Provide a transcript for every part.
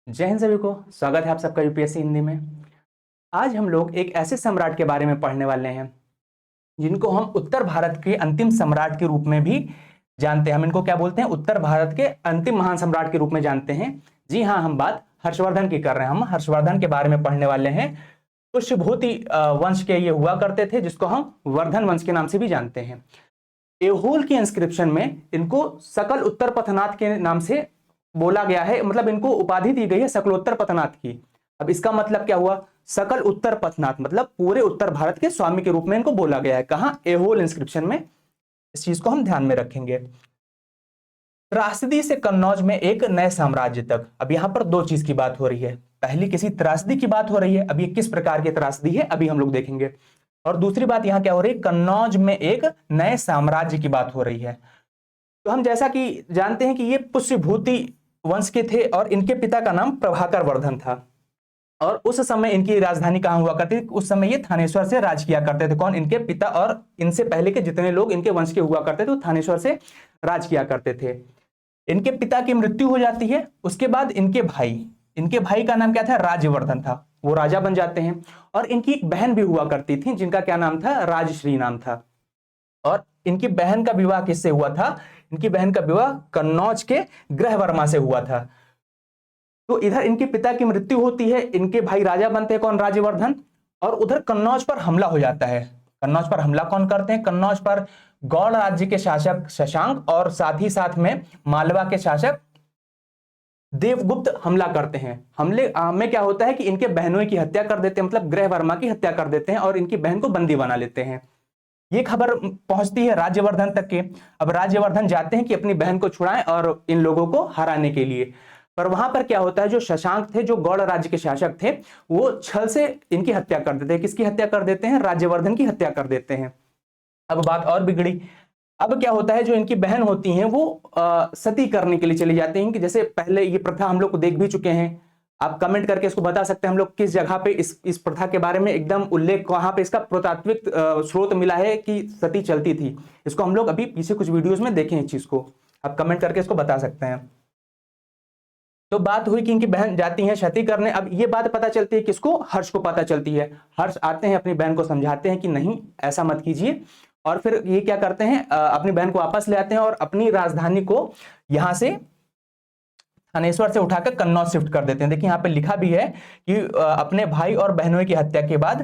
जय हिंद सभी को। स्वागत है आप सबका यूपीएससी हिंदी में। आज हम लोग एक ऐसे सम्राट के बारे में पढ़ने वाले हैं जिनको हम उत्तर भारत के अंतिम सम्राट के रूप में भी जानते हैं। हम इनको क्या बोलते हैं? उत्तर भारत के अंतिम महान सम्राट के रूप में जानते हैं। जी हाँ, हम बात हर्षवर्धन की कर रहे हैं। हम हर्षवर्धन के बारे में पढ़ने वाले हैं। पुष्यभूति वंश के ये हुआ करते थे, जिसको हम वर्धन वंश के नाम से भी जानते हैं। एहोल की इंस्क्रिप्शन में इनको सकल उत्तर पथनाथ के नाम से बोला गया है, मतलब इनको उपाधि दी गई है सकलोत्तर पथनाथ की। अब इसका मतलब क्या हुआ? सकल उत्तर पथनाथ मतलब पूरे उत्तर भारत के स्वामी के रूप में इनको बोला गया है। कहां? एहोल इंस्क्रिप्शन में। इस चीज को हम ध्यान में रखेंगे। त्रासदी से कन्नौज में एक नए साम्राज्य तक। अब यहां पर दो चीज की बात हो रही है। पहली किसी त्रासदी की बात हो रही है। अब ये किस प्रकार की त्रासदी है अभी हम लोग देखेंगे। और दूसरी बात यहां क्या हो रही है? कन्नौज में एक नए साम्राज्य की बात हो रही है। तो हम जैसा कि जानते हैं कि ये पुष्यभूति वंश के थे और इनके पिता का नाम प्रभाकर वर्धन था। और उस समय इनकी राजधानी कहां हुआ करती थी? उस समय ये थानेश्वर से राज किया करते थे। कौन? इनके पिता और इनसे पहले के जितने लोग इनके वंश के हुआ करते थे वो थानेश्वर से राज किया करते थे। इनके पिता की मृत्यु हो जाती है। उसके बाद इनके भाई का नाम क्या था? राज्यवर्धन था। वो राजा बन जाते हैं। और इनकी एक बहन भी हुआ करती थी जिनका क्या नाम था? राजश्री नाम था। और इनकी बहन का विवाह किससे हुआ था? इनकी बहन का विवाह कन्नौज के ग्रहवर्मा से हुआ था। तो इधर इनके पिता की मृत्यु होती है, इनके भाई राजा बनते हैं, कौन? राज्यवर्धन। और उधर कन्नौज पर हमला हो जाता है। कन्नौज पर हमला कौन करते हैं? कन्नौज पर गौड़ राज्य के शासक शशांक और साथ ही साथ में मालवा के शासक देवगुप्त हमला करते हैं। हमले में क्या होता है कि इनके बहनों की हत्या कर देते हैं, मतलब ग्रहवर्मा की हत्या कर देते हैं और इनकी बहन को बंदी बना लेते हैं। ये खबर पहुंचती है राज्यवर्धन तक के। अब राज्यवर्धन जाते हैं कि अपनी बहन को छुड़ाएं और इन लोगों को हराने के लिए। पर वहां पर क्या होता है? जो शशांक थे, जो गौड़ राज्य के शासक थे, वो छल से इनकी हत्या कर देते हैं। किसकी हत्या कर देते हैं? राज्यवर्धन की हत्या कर देते हैं। अब बात और बिगड़ी। अब क्या होता है? जो इनकी बहन होती हैं वो सती करने के लिए चली जाती हैं। कि जैसे पहले ये प्रथा हम लोग को देख भी चुके हैं। आप कमेंट करके इसको बता सकते हैं हम लोग किस जगह पे इस प्रथा के बारे में एकदम उल्लेख, कहां पे इसका पुरातात्विक स्रोत मिला है कि सती चलती थी। इसको हम लोग अभी पीछे कुछ वीडियोस में देखें। इस चीज को आप कमेंट करके इसको बता सकते हैं। तो बात हुई कि इनकी बहन जाती है सती करने। अब ये बात पता चलती है किसको? हर्ष को पता चलती है। हर्ष आते हैं, अपनी बहन को समझाते हैं कि नहीं, ऐसा मत कीजिए। और फिर ये क्या करते हैं? अपनी बहन को वापस ले आते हैं और अपनी राजधानी को यहां से थानेश्वर से उठाकर कन्नौज शिफ्ट कर देते हैं। देखिए यहाँ पे लिखा भी है कि अपने भाई और बहनों की हत्या के बाद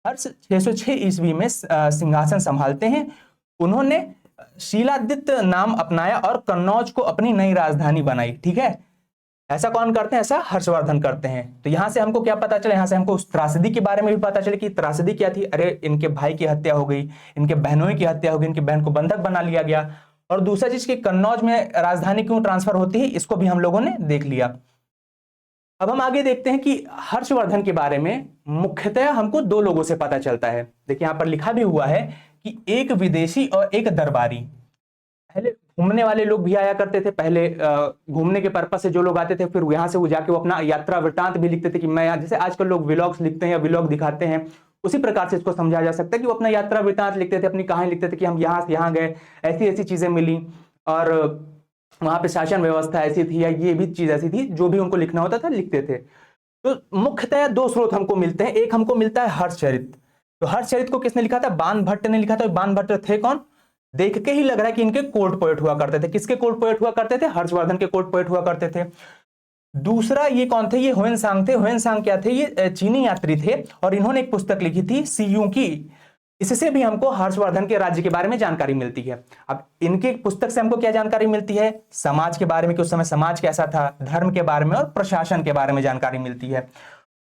हर्ष 606 ईस्वी में सिंहासन संभालते हैं। उन्होंने शीलादित्य नाम अपनाया और कन्नौज को अपनी नई राजधानी बनाई। ठीक है, ऐसा कौन करते हैं? ऐसा हर्षवर्धन करते हैं। तो यहां से हमको क्या पता चला? यहां से हमको उस त्रासदी के बारे में भी पता चले कि त्रासदी क्या थी। अरे, इनके भाई की हत्या हो गई, इनके बहनों की हत्या हो गई, इनकी बहन को बंधक बना लिया गया। और दूसरा चीज कि कन्नौज में राजधानी क्यों ट्रांसफर होती है, इसको भी हम लोगों ने देख लिया। अब हम आगे देखते हैं कि हर्षवर्धन के बारे में मुख्यतः हमको दो लोगों से पता चलता है। देखिए यहां पर लिखा भी हुआ है कि एक विदेशी और एक दरबारी। पहले घूमने वाले लोग भी आया करते थे। पहले घूमने के पर्पस से जो लोग आते थे, फिर यहां से वो जाके वो अपना यात्रा वृतांत भी लिखते थे कि मैं यहाँ, जैसे आजकल लोग व्लॉग्स लिखते हैं या व्लॉग दिखाते हैं, उसी प्रकार से इसको समझा जा सकता है कि वो अपना यात्रा वृतांत लिखते थे, अपनी कहानी लिखते थे कि हम यहाँ से यहाँ गए, ऐसी ऐसी चीजें मिली और वहां पे शासन व्यवस्था ऐसी थी या ये भी चीज ऐसी थी। जो भी उनको लिखना होता था लिखते थे। तो मुख्यतः दो स्रोत हमको मिलते हैं। एक हमको मिलता है हर्षचरित। तो हर्षचरित को किसने लिखा था? बाण भट्ट ने लिखा था। बाण भट्ट थे कौन? देख के ही लग रहा है कि इनके कोर्ट पोएट हुआ करते थे। किसके कोर्ट पोएट हुआ करते थे? हर्षवर्धन के कोर्ट पोएट हुआ करते थे। दूसरा ये कौन थे? ये ह्वेनसांग थे। ह्वेनसांग क्या थे? ये चीनी यात्री थे और इन्होंने एक पुस्तक लिखी थी सीयू की। इससे भी हमको हर्षवर्धन के राज्य के बारे में जानकारी मिलती है। अब इनके पुस्तक से हमको क्या जानकारी मिलती है? समाज के बारे में कि उस समय समाज कैसा था, धर्म के बारे में और प्रशासन के बारे में जानकारी मिलती है।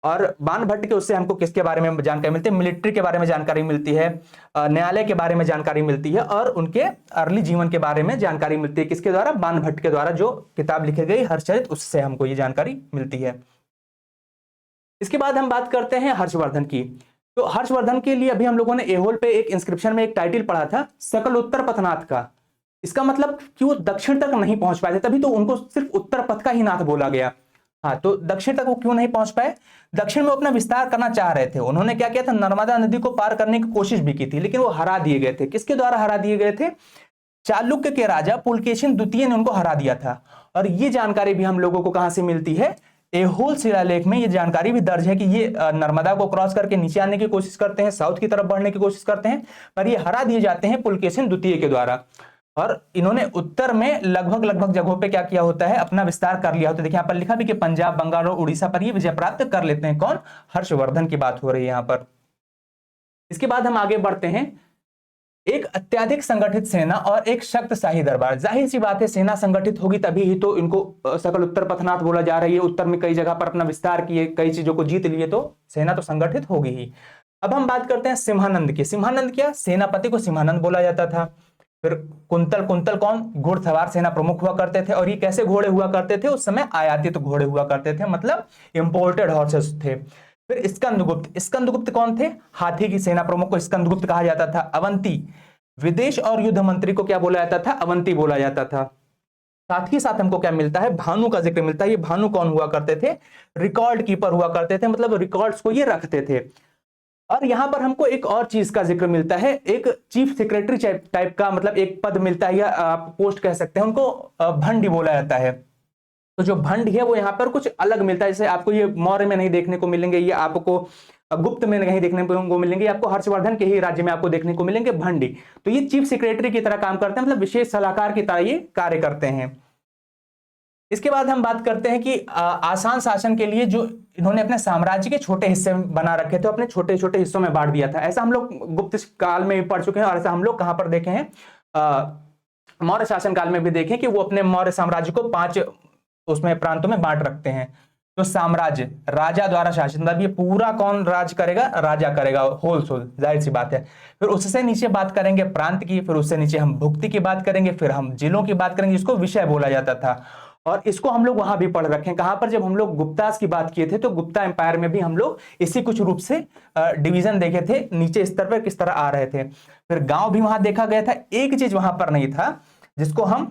और बाण भट्ट के उससे हमको किसके बारे में जानकारी मिलती है? मिलिट्री के बारे में जानकारी मिलती है, न्यायालय के बारे में जानकारी मिलती है और उनके अर्ली जीवन के बारे में जानकारी मिलती है। किसके द्वारा? बाण भट्ट के द्वारा जो किताब लिखी गई हर्षचरित, उससे हमको ये जानकारी मिलती है। इसके बाद हम बात करते हैं हर्षवर्धन की। तो हर्षवर्धन के लिए अभी हम लोगों ने एहोल पे एक इंस्क्रिप्शन में एक टाइटल पढ़ा था, सकल उत्तर पथनाथ का। इसका मतलब कि वो दक्षिण तक नहीं पहुंच पाए थे, तभी तो उनको सिर्फ उत्तर पथ का ही नाथ बोला गया। हाँ, तो दक्षिण तक वो क्यों नहीं पहुंच पाए? दक्षिण में अपना विस्तार करना चाह रहे थे। उन्होंने क्या किया था? नर्मदा नदी को पार करने की कोशिश भी की थी, लेकिन वो हरा दिए गए थे। किसके द्वारा हरा दिए गए थे? चालुक्य के राजा पुलकेशिन द्वितीय ने उनको हरा दिया था। और ये जानकारी भी हम लोगों को कहां से मिलती है? एहोल शिलालेख में ये जानकारी भी दर्ज है कि ये नर्मदा को क्रॉस करके नीचे आने की कोशिश करते हैं, साउथ की तरफ बढ़ने की कोशिश करते हैं, पर ये हरा दिए जाते हैं पुलकेशिन द्वितीय के द्वारा। और इन्होंने उत्तर में लगभग जगहों पे क्या किया होता है, अपना विस्तार कर लिया होता है। देखिए यहाँ पर लिखा भी कि पंजाब, बंगाल और उड़ीसा पर ये विजय प्राप्त कर लेते हैं। कौन? हर्षवर्धन की बात हो रही है यहाँ पर। इसके बाद हम आगे बढ़ते हैं। एक अत्यधिक संगठित सेना और एक शक्तिशाली दरबार। जाहिर सी बात है, सेना संगठित होगी तभी ही तो इनको सकल उत्तर पथनाथ बोला जा रही है। उत्तर में कई जगह पर अपना विस्तार किए, कई चीजों को जीत लिए, तो सेना तो संगठित होगी ही। अब हम बात करते हैं सिंहानंद की। सिंहानंद क्या? सेनापति को सिंहानंद बोला जाता था। फिर कुंतल, कुंतल कौन? घुड़सवार सेना प्रमुख हुआ करते थे। और ये कैसे घोड़े हुआ करते थे? उस समय आयातित घोड़े हुआ करते थे, मतलब इंपोर्टेड हॉर्सेस थे। फिर स्कंदगुप्त। स्कंदगुप्त कौन थे? हाथी की सेना प्रमुख को स्कंदगुप्त कहा जाता था। अवंती, विदेश और युद्ध मंत्री को क्या बोला जाता था? अवंती बोला जाता था। साथ ही साथ हमको क्या मिलता है? भानु का जिक्र मिलता है। ये भानु कौन हुआ करते थे? रिकॉर्ड कीपर हुआ करते थे, मतलब रिकॉर्ड्स को ये रखते थे। और यहां पर हमको एक और चीज का जिक्र मिलता है, एक चीफ सेक्रेटरी टाइप का, मतलब एक पद मिलता है, या आप पोस्ट कह सकते हैं, उनको भंडी बोला जाता है। तो जो भंड है वो यहाँ पर कुछ अलग मिलता है। जैसे आपको ये मौर्य में नहीं देखने को मिलेंगे, ये आपको गुप्त में नहीं देखने को मिलेंगे, आपको हर्षवर्धन के ही राज्य में आपको देखने को मिलेंगे भंडी। तो ये चीफ सेक्रेटरी की तरह काम करते हैं, मतलब विशेष सलाहकार की तरह ये कार्य करते हैं। इसके बाद हम बात करते हैं कि आसान शासन के लिए जो इन्होंने अपने साम्राज्य के छोटे हिस्से बना रखे थे, अपने छोटे छोटे हिस्सों में बांट दिया था। ऐसा हम लोग गुप्त काल में भी पढ़ चुके हैं, और ऐसा हम लोग कहां पर देखे हैं? मौर्य शासन काल में भी देखें कि वो अपने मौर्य साम्राज्य को 5 उसमें प्रांतों में बांट रखते हैं। तो साम्राज्य राजा द्वारा शासित, मतलब ये पूरा कौन राज करेगा? राजा करेगा, होल, जाहिर सी बात है। फिर उससे नीचे बात करेंगे प्रांत की, फिर उससे नीचे हम भुक्ति की बात करेंगे, फिर हम जिलों की बात करेंगे, जिसको विषय बोला जाता था। और इसको हम लोग वहां भी पढ़ रखे हैं। कहां पर? जब हम लोग गुप्तास की बात किए थे, तो गुप्ता एम्पायर में भी हम लोग इसी कुछ रूप से डिवीजन देखे थे, नीचे स्तर पर किस तरह आ रहे थे। फिर गांव भी वहां देखा गया था। एक चीज वहां पर नहीं था, जिसको हम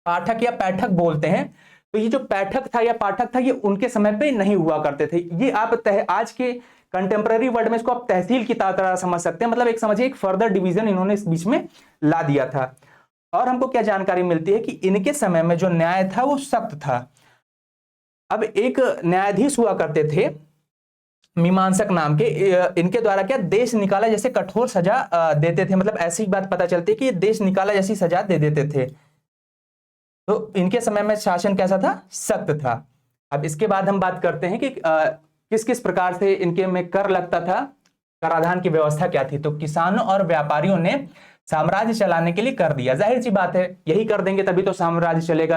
पाठक या पैठक बोलते हैं। तो ये जो पैठक था या पाठक था, ये उनके समय पे नहीं हुआ करते थे। ये आप आज के कंटेम्प्रेरी वर्ल्ड में इसको आप तहसील की तरह समझ सकते हैं, मतलब एक समझिए एक फर्दर डिवीजन इन्होंने इस बीच में ला दिया था। और हमको क्या जानकारी मिलती है कि इनके समय में जो न्याय था वो सख्त था। अब एक न्यायाधीश हुआ करते थे मीमांसक नाम के, इनके द्वारा क्या देश निकाला जैसे कठोर सजा देते थे, मतलब ऐसी बात पता चलती है कि ये देश निकाला जैसी सजा दे देते थे। तो इनके समय में शासन कैसा था? सख्त था। अब इसके बाद हम बात करते हैं कि किस किस प्रकार से इनके में कर लगता था, कराधान की व्यवस्था क्या थी। तो किसानों और व्यापारियों ने साम्राज्य चलाने के लिए कर दिया। जाहिर सी बात है, यही कर देंगे तभी तो साम्राज्य चलेगा,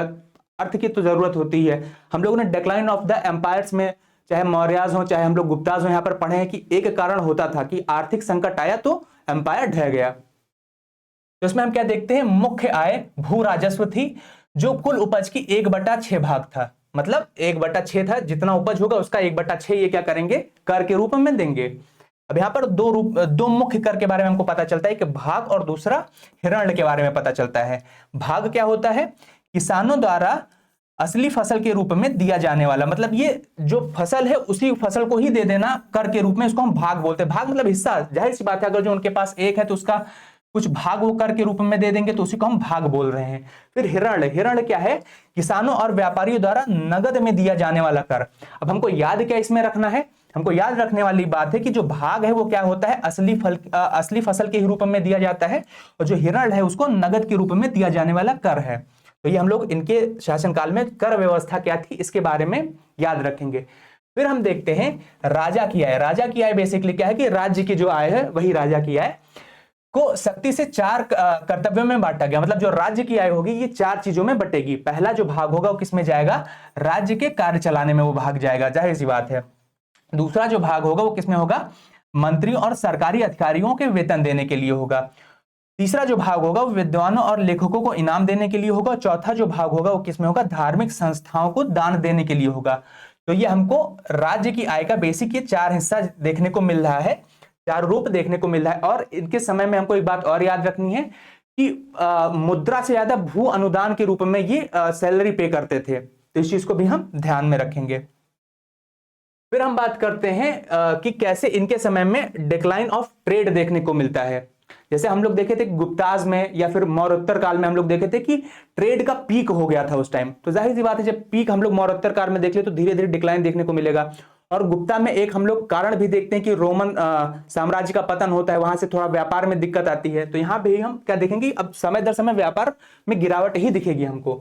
अर्थ की तो जरूरत होती है। हम लोगों ने डिक्लाइन ऑफ द एम्पायर्स में, चाहे मौर्याज हो चाहे हम लोग गुप्ताज हो, यहाँ पर पढ़े हैं कि एक कारण होता था कि आर्थिक संकट आया तो एम्पायर ढह गया। तो इसमें हम क्या देखते हैं? मुख्य आय भू राजस्व थी, जो कुल उपज की 1/6 भाग था, मतलब 1/6 था, जितना उपज होगा उसका 1/6 ये क्या करेंगे? कर के रूप में देंगे। अब यहाँ पर दो मुख्य कर के बारे में हमको पता चलता है, कि भाग और दूसरा हिरण्य के बारे में पता चलता है। भाग क्या होता है? किसानों द्वारा असली फसल के रूप में दिया जाने वाला, मतलब ये जो फसल है उसी फसल को ही दे देना कर के रूप में, इसको हम भाग बोलते हैं। भाग मतलब हिस्सा। जाहिर सी बात है, अगर जो उनके पास एक है तो उसका कुछ भाग वो कर के रूप में दे देंगे, तो उसी को हम भाग बोल रहे हैं। फिर हिरण्य। हिरण्य क्या है? किसानों और व्यापारियों द्वारा नगद में दिया जाने वाला कर। अब हमको याद क्या इसमें रखना है? हमको याद रखने वाली बात है कि जो भाग है वो क्या होता है? असली फसल के रूप में दिया जाता है, और जो हिरण्य है उसको नगद के रूप में दिया जाने वाला कर है। तो ये हम लोग इनके शासनकाल में कर व्यवस्था क्या थी इसके बारे में याद रखेंगे। फिर हम देखते हैं राजा की आय। राजा की आय बेसिकली क्या है कि राज्य की जो आय है वही राजा की आय को सख्ती से 4 कर्तव्यों में बांटा गया। मतलब जो राज्य की आय होगी ये 4 चीजों में बटेगी। पहला जो भाग होगा वो किसमें जाएगा? राज्य के कार्य चलाने में वो भाग जाएगा, जाहिर सी बात है। दूसरा जो भाग होगा वो किसमें होगा? मंत्रियों और सरकारी अधिकारियों के वेतन देने के लिए होगा। तीसरा जो भाग होगा वो विद्वानों और लेखकों को इनाम देने के लिए होगा। चौथा जो भाग होगा वो किसमें होगा? धार्मिक संस्थाओं को दान देने के लिए होगा। तो ये हमको राज्य की आय का बेसिक ये 4 हिस्सा देखने को मिल रहा है, 4 रूप देखने को मिल रहा है। और इनके समय में हमको एक बात और याद रखनी है कि मुद्रा से ज्यादा भू अनुदान के रूप में ये सैलरी पे करते थे, तो इस चीज को भी हम ध्यान में रखेंगे। फिर हम बात करते हैं कि कैसे इनके समय में डिक्लाइन ऑफ ट्रेड देखने को मिलता है। जैसे हम लोग देखे थे गुप्ताज में या फिर मौर्योत्तर काल में हम लोग देखे थे कि ट्रेड का पीक हो गया था उस टाइम। तो जाहिर सी बात है जब पीक हम लोग मौर्योत्तर काल में देख ले तो धीरे धीरे डिक्लाइन देखने को मिलेगा। और गुप्ता में एक हम लोग कारण भी देखते हैं कि रोमन साम्राज्य का पतन होता है, वहां से थोड़ा व्यापार में दिक्कत आती है। तो यहाँ भी हम क्या देखेंगे, अब समय दर समय व्यापार में गिरावट ही दिखेगी हमको।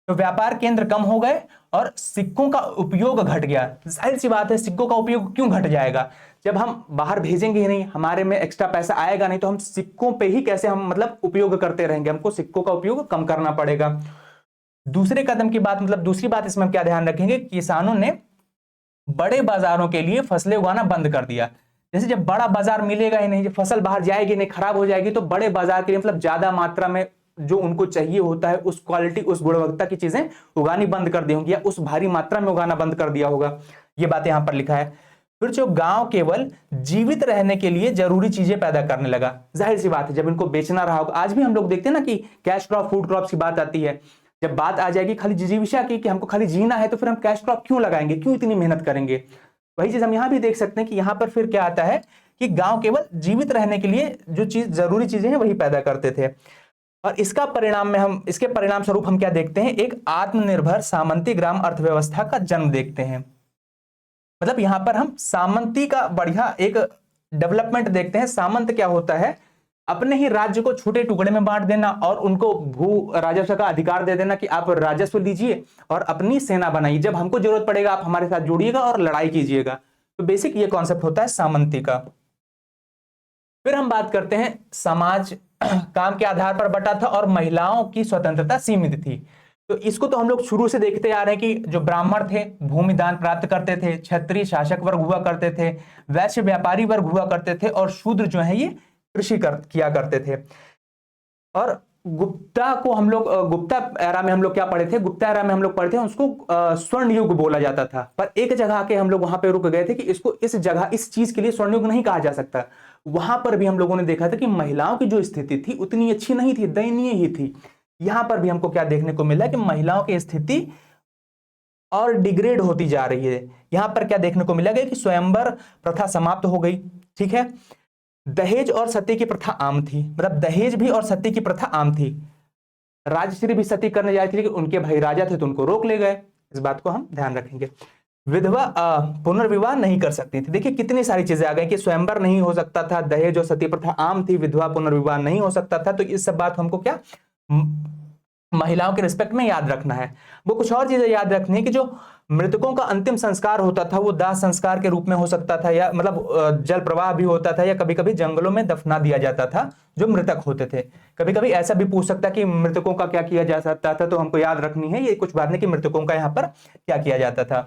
तो व्यापार केंद्र कम हो गए और सिक्कों का उपयोग घट गया। जाहिर सी बात है सिक्कों का उपयोग क्यों घट जाएगा, जब हम बाहर भेजेंगे ही नहीं, हमारे में एक्स्ट्रा पैसा आएगा नहीं, तो हम सिक्कों पे ही कैसे हम मतलब उपयोग करते रहेंगे, हमको सिक्कों का उपयोग कम करना पड़ेगा। दूसरे कदम की बात मतलब दूसरी बात इसमें हम क्या ध्यान रखेंगे, किसानों ने बड़े बाजारों के लिए फसलें उगाना बंद कर दिया। जैसे जब बड़ा बाजार मिलेगा ही नहीं, जब फसल बाहर जाएगी नहीं, खराब हो जाएगी, तो बड़े बाजार के लिए मतलब ज्यादा मात्रा में जो उनको चाहिए होता है उस क्वालिटी उस गुणवत्ता की चीजें उगानी बंद कर दी होंगी या उस भारी मात्रा में उगाना बंद कर दिया होगा। ये बात यहां पर लिखा है। फिर जो गांव केवल जीवित रहने के लिए जरूरी चीजें पैदा करने लगा। जाहिर सी बात है जब इनको बेचना रहा होगा, आज भी हम लोग देखते हैं ना कि कैश क्रॉप फूड क्रॉप्स की बात आती है, जब बात आ जाएगी खाली जीविका की कि हमको खाली जीना है, तो फिर हम कैश क्रॉप क्यों लगाएंगे, क्यों इतनी मेहनत करेंगे। वही चीज हम यहां भी देख सकते हैं कि यहां पर फिर क्या आता है कि गांव केवल जीवित रहने के लिए जो चीज जरूरी चीजें हैं वही पैदा करते थे। और इसका परिणाम में हम इसके परिणाम स्वरूप हम क्या देखते हैं, एक आत्मनिर्भर सामंती ग्राम अर्थव्यवस्था का जन्म देखते हैं। मतलब यहां पर हम सामंती का बढ़िया एक डेवलपमेंट देखते हैं। सामंत क्या होता है, अपने ही राज्य को छोटे टुकड़े में बांट देना और उनको भू राजस्व का अधिकार दे देना कि आप राजस्व लीजिए और अपनी सेना बनाइए, जब हमको जरूरत पड़ेगा आप हमारे साथ जुड़िएगा और लड़ाई कीजिएगा। तो बेसिक ये कॉन्सेप्ट होता है सामंती का। फिर हम बात करते हैं समाज काम के आधार पर बटा था और महिलाओं की स्वतंत्रता सीमित थी। तो इसको तो हम लोग शुरू से देखते आ रहे हैं कि जो ब्राह्मण थे भूमि दान प्राप्त करते थे, क्षत्रिय शासक वर्ग हुआ करते थे, वैश्य व्यापारी वर्ग हुआ करते थे और शूद्र जो है ये कृषि किया करते थे। और गुप्ता को हम लोग गुप्ता एरा में हम लोग क्या पढ़े थे, गुप्ता एरा में हम लोग पढ़े थे उसको स्वर्ण युग बोला जाता था। पर एक जगह आके हम लोग वहां पे रुक गए थे कि इसको इस जगह इस चीज के लिए स्वर्ण युग नहीं कहा जा सकता। वहां पर भी हम लोगों ने देखा था कि महिलाओं की जो स्थिति थी उतनी अच्छी नहीं थी, दयनीय ही थी। यहां पर भी हमको क्या देखने को मिला कि महिलाओं की स्थिति और डिग्रेड होती जा रही है। यहां पर क्या देखने को मिला कि स्वयंवर प्रथा समाप्त हो गई, ठीक है। दहेज और सती की प्रथा आम थी, मतलब दहेज भी और सती की प्रथा आम थी। राजश्री भी सती करने जाए थे लेकिन उनके भाई राजा थे तो उनको रोक ले गए। इस बात को हम ध्यान रखेंगे। विधवा पुनर्विवाह नहीं कर सकती थी। देखिए कितनी सारी चीजें आ गई कि स्वयंवर नहीं हो सकता था, दहेज और सती प्रथा आम थी, विधवा पुनर्विवाह नहीं हो सकता था। तो इस सब बात हमको क्या महिलाओं के रिस्पेक्ट में याद रखना है। वो कुछ और चीजें याद रखनी है कि जो मृतकों का अंतिम संस्कार होता था वो दाह संस्कार के रूप में हो सकता था, या मतलब जल प्रवाह भी होता था, या कभी कभी जंगलों में दफना दिया जाता था जो मृतक होते थे। कभी कभी ऐसा भी पूछ सकता कि मृतकों का क्या किया जा सकता था, तो हमको याद रखनी है ये कुछ बात नहीं कि मृतकों का यहाँ पर क्या किया जाता था।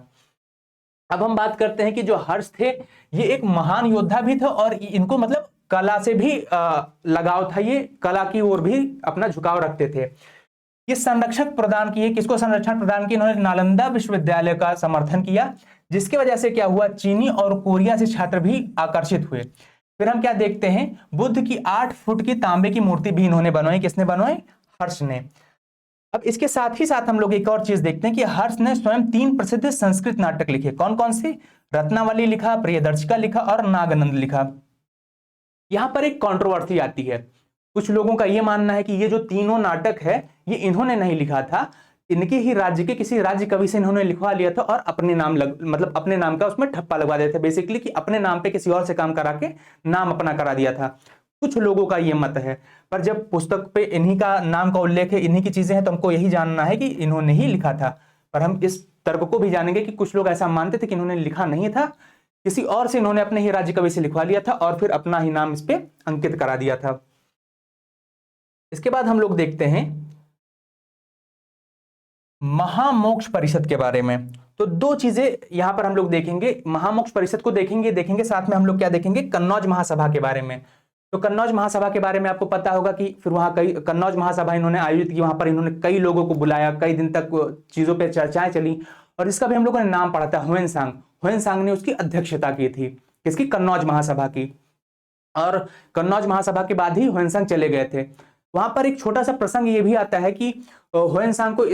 अब हम बात करते हैं कि जो हर्ष थे ये एक महान योद्धा भी था और इनको मतलब कला से भी लगाव था, ये कला की ओर भी अपना झुकाव रखते थे। ये संरक्षक प्रदान किए, किसको संरक्षण प्रदान किया, इन्होंने नालंदा विश्वविद्यालय का समर्थन किया, जिसकी वजह से क्या हुआ चीनी और कोरिया से छात्र भी आकर्षित हुए। फिर हम क्या देखते हैं, बुद्ध की 8 फुट की तांबे की मूर्ति भी इन्होंने बनवाई। किसने बनवाई, हर्ष ने। अब इसके साथ ही साथ हम लोग एक और चीज देखते हैं कि हर्ष ने स्वयं 3 प्रसिद्ध संस्कृत नाटक लिखे। कौन कौन से, रत्नावली लिखा, प्रियदर्शिका लिखा और नागानंद लिखा। यहां पर एक कंट्रोवर्सी आती है, कुछ लोगों का यह मानना है कि ये जो तीनों नाटक है ये इन्होंने नहीं लिखा था, इनके ही राज्य के किसी राज्य कवि से इन्होंने लिखवा लिया था और अपने नाम मतलब अपने नाम का उसमें ठप्पा लगवा दिया था, बेसिकली कि अपने नाम पे किसी और से काम करा के नाम अपना करा दिया था। कुछ लोगों का ये मत है, पर जब पुस्तक पे इन्हीं का नाम का उल्लेख है, इन्हीं की चीजें हैं, तो हमको यही जानना है कि इन्होंने ही लिखा था। पर हम इस तर्क को भी जानेंगे कि कुछ लोग ऐसा मानते थे कि इन्होंने लिखा नहीं था, किसी और से इन्होंने अपने ही राज्य कवि से लिखवा लिया था और फिर अपना ही नाम इस पे अंकित करा दिया था। इसके बाद हम लोग देखते हैं महामोक्ष परिषद के बारे में। तो दो चीजें यहां पर हम लोग देखेंगे, महामोक्ष परिषद को देखेंगे साथ में हम लोग क्या देखेंगे, कन्नौज महासभा के बारे में। तो कन्नौज महासभा के बारे में आपको पता होगा कि फिर वहां कई कन्नौज महासभा इन्होंने आयोजित की, वहां पर इन्होंने कई लोगों को बुलाया, कई दिन तक चीजों पर चर्चाएं चली और इसका भी हम लोगों ने नाम पढ़ा था, ह्वेनसांग ने उसकी अध्यक्षता की थी, किसकी, कन्नौज महासभा की। और कन्नौज महासभा के बाद ही ह्वेनसांग चले गए थे। वहां पर एक छोटा सा प्रसंग ये भी आता है कि ह्वेनसांग को,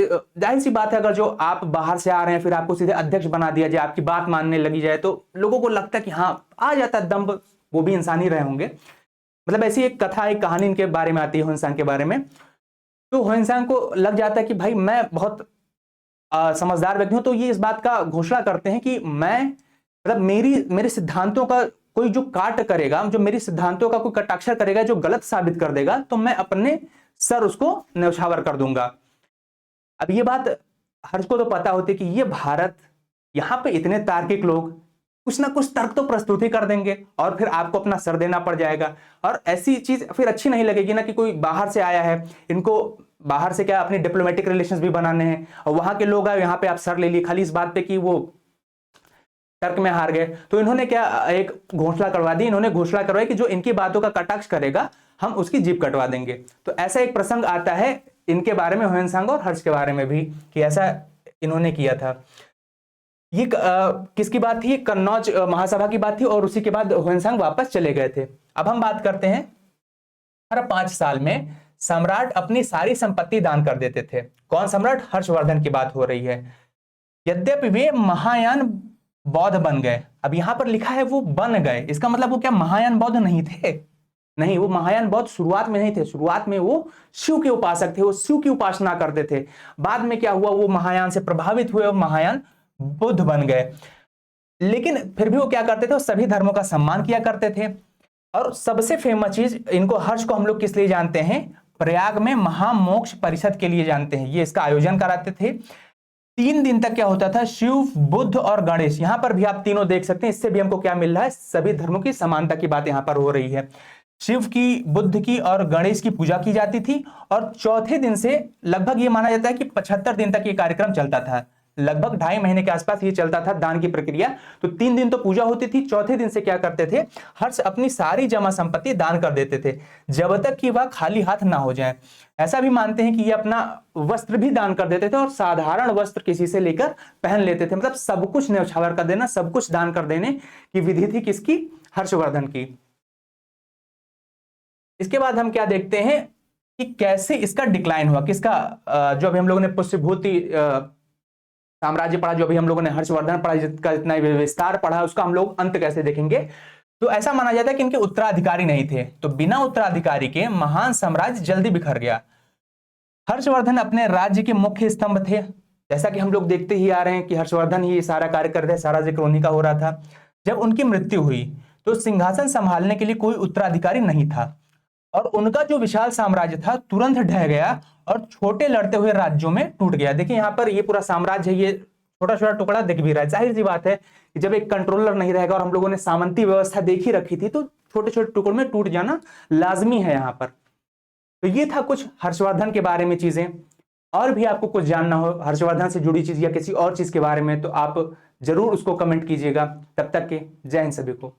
जाहिर सी बात है अगर जो आप बाहर से आ रहे हैं फिर आपको सीधे अध्यक्ष बना दिया जाए, आपकी बात मानने लगी जाए, तो लोगों को लगता है कि हाँ आ जाता है दम्भ, वो भी इंसान ही रहे होंगे। मतलब ऐसी एक कथा, एक कहानी इनके बारे में आती है ह्वेनसांग के बारे में। तो ह्वेनसांग को लग जाता है कि भाई मैं बहुत समझदार व्यक्ति हूं, तो ये इस बात का घोषणा करते हैं कि मैं मतलब मेरे सिद्धांतों का कोई जो काट करेगा, जो मेरी सिद्धांतों का कोई कटाक्षर करेगा, जो गलत साबित कर देगा, तो मैं अपने सर उसको न्यौछावर कर दूंगा। अब ये बात हर्ष को तो पता होती है कि ये भारत, यहां पे इतने तार्किक लोग कुछ ना कुछ तर्क तो प्रस्तुत ही कर देंगे और फिर आपको अपना सर देना पड़ जाएगा। और ऐसी चीज फिर अच्छी नहीं लगेगी ना कि कोई बाहर से आया है, इनको बाहर से क्या अपनी डिप्लोमेटिक रिलेशंस भी बनाने हैं, और वहां के लोग आए यहाँ पे आप सर ले लिए खाली इस बात पे कि वो तर्क में हार गए। तो इन्होंने क्या एक घोषणा करवा दी, इन्होंने घोषणा करवाई कि जो इनकी बातों का कटाक्ष करेगा हम उसकी जीभ कटवा देंगे। तो ऐसा एक प्रसंग आता है इनके बारे में, ह्वेनसांग और हर्ष के बारे में भी, कि ऐसा इन्होंने किया था। ये किसकी बात थी? कन्नौज महासभा की बात थी, और उसी के बाद ह्वेनसांग वापस चले गए थे। अब हम बात करते हैं, हर 5 साल में सम्राट अपनी सारी संपत्ति दान कर देते थे। कौन सम्राट? हर्षवर्धन की बात हो रही है। यद्यपि वे महायान बौद्ध बन गए। अब यहां पर लिखा है वो बन गए, इसका मतलब वो क्या महायान बौद्ध नहीं थे? नहीं, वो महायान बौद्ध शुरुआत में नहीं थे। शुरुआत में वो शिव के उपासक थे, वो शिव की उपासना करते थे। बाद में क्या हुआ, वो महायान से प्रभावित हुए और महायान बुद्ध बन गए। लेकिन फिर भी वो क्या करते थे, वो सभी धर्मों का सम्मान किया करते थे। और सबसे फेमस चीज इनको, हर्ष को हम लोग किस लिए जानते हैं? प्रयाग में महामोक्ष परिषद के लिए जानते हैं। ये इसका आयोजन कराते थे। 3 दिन तक क्या होता था, शिव, बुद्ध और गणेश, यहां पर भी आप तीनों देख सकते हैं। इससे भी हमको क्या मिल रहा है, सभी धर्मों की समानता की बात यहां पर हो रही है। शिव की, बुद्ध की और गणेश की पूजा की जाती थी। और चौथे दिन से लगभग ये माना जाता है कि 75 दिन तक ये कार्यक्रम चलता था। लगभग 2.5 महीने के आसपास ये चलता था दान की प्रक्रिया। तो 3 दिन तो पूजा होती थी, चौथे दिन से क्या करते थे, हर्ष अपनी सारी जमा संपत्ति दान कर देते थे, जब तक कि वह खाली हाथ ना हो जाए। ऐसा भी मानते हैं कि ये अपना वस्त्र भी दान कर देते थे, और साधारण वस्त्र किसी से लेकर पहन लेते थे। मतलब सब कुछ न्यौछावर कर देना, सब कुछ दान कर देने की विधि थी किसकी? हर्षवर्धन की। इसके बाद हम क्या देखते हैं कि कैसे इसका डिक्लाइन हुआ, किसका? जो अभी हम लोगों ने पुष्यभूति साम्राज्य पढ़ा, जो भी हम लोगों ने हर्षवर्धन पढ़ा, जिसका इतना विस्तार पढ़ा, उसका हम लोग अंत कैसे देखेंगे। तो ऐसा माना जाता है कि इनके उत्तराधिकारी नहीं थे, तो बिना उत्तराधिकारी के महान साम्राज्य जल्दी बिखर गया। हर्षवर्धन अपने राज्य के मुख्य स्तंभ थे, जैसा कि हम लोग देखते ही आ रहे हैं कि हर्षवर्धन ही सारा कार्य कर रहे, सारा जिक्र उन्हीं का हो रहा था। जब उनकी मृत्यु हुई तो सिंहासन संभालने के लिए कोई उत्तराधिकारी नहीं था, और उनका जो विशाल साम्राज्य था तुरंत ढह गया और छोटे लड़ते हुए राज्यों में टूट गया। देखिए यहाँ पर ये पूरा साम्राज्य है, ये छोटा छोटा टुकड़ा दिख भी रहा है। जाहिर सी बात है कि जब एक कंट्रोलर नहीं रहेगा, और हम लोगों ने सामंती व्यवस्था देखी रखी थी, तो छोटे छोटे टुकड़ों में टूट जाना लाजमी है यहाँ पर। तो ये था कुछ हर्षवर्धन के बारे में चीजें। और भी आपको कुछ जानना हो हर्षवर्धन से जुड़ी चीज या किसी और चीज के बारे में, तो आप जरूर उसको कमेंट कीजिएगा। तब तक के जय हिंद सभी को।